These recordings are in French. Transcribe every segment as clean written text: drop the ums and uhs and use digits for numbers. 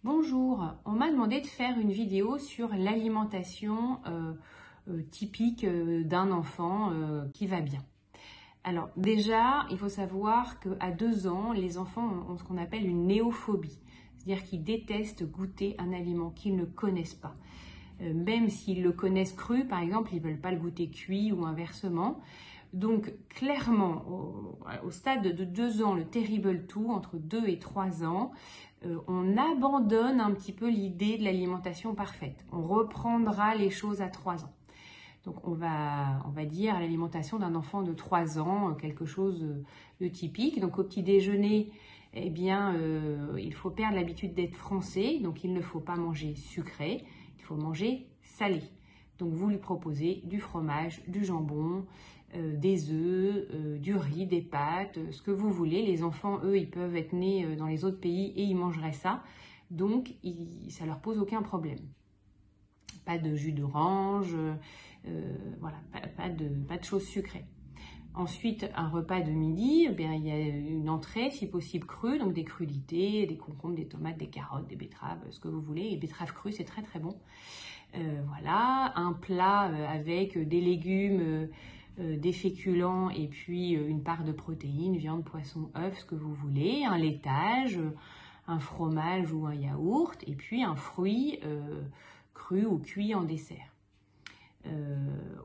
Bonjour, on m'a demandé de faire une vidéo sur l'alimentation typique d'un enfant qui va bien. Alors déjà, il faut savoir qu'à 2 ans, les enfants ont ce qu'on appelle une néophobie, c'est-à-dire qu'ils détestent goûter un aliment qu'ils ne connaissent pas. Même s'ils le connaissent cru, par exemple, ils ne veulent pas le goûter cuit ou inversement. Donc clairement, au stade de 2 ans, le terrible two, entre 2 et 3 ans, on abandonne un petit peu l'idée de l'alimentation parfaite. On reprendra les choses à 3 ans. Donc on va dire l'alimentation d'un enfant de 3 ans, quelque chose de typique. Donc au petit déjeuner, eh bien, il faut perdre l'habitude d'être français. Donc il ne faut pas manger sucré, il faut manger salé. Donc vous lui proposez du fromage, du jambon, des œufs, du riz, des pâtes, ce que vous voulez. Les enfants, eux, ils peuvent être nés dans les autres pays et ils mangeraient ça. Donc ça leur pose aucun problème. Pas de jus d'orange, voilà, pas de choses sucrées. Ensuite, un repas de midi, eh bien, il y a une entrée, si possible crue, donc des crudités, des concombres, des tomates, des carottes, des betteraves, ce que vous voulez. Les betteraves crues, c'est très très bon. Voilà, un plat avec des légumes, des féculents et puis une part de protéines, viande, poisson, œufs, ce que vous voulez. Un laitage, un fromage ou un yaourt et puis un fruit cru ou cuit en dessert.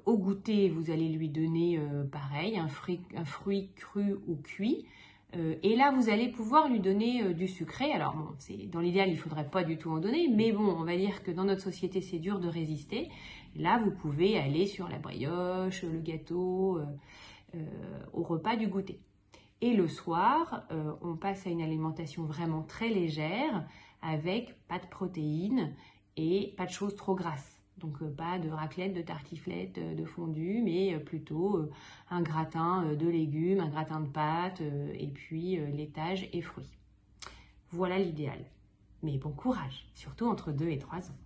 Au goûter, vous allez lui donner pareil, un fruit cru ou cuit. Et là, vous allez pouvoir lui donner du sucré. Alors, bon, dans l'idéal, il ne faudrait pas du tout en donner, mais bon, on va dire que dans notre société, c'est dur de résister. Là, vous pouvez aller sur la brioche, le gâteau, au repas du goûter. Et le soir, on passe à une alimentation vraiment très légère, avec pas de protéines et pas de choses trop grasses. Donc pas de raclette, de tartiflette, de fondue, mais plutôt un gratin de légumes, un gratin de pâtes, et puis laitage et fruits. Voilà l'idéal. Mais bon courage, surtout entre 2 et 3 ans.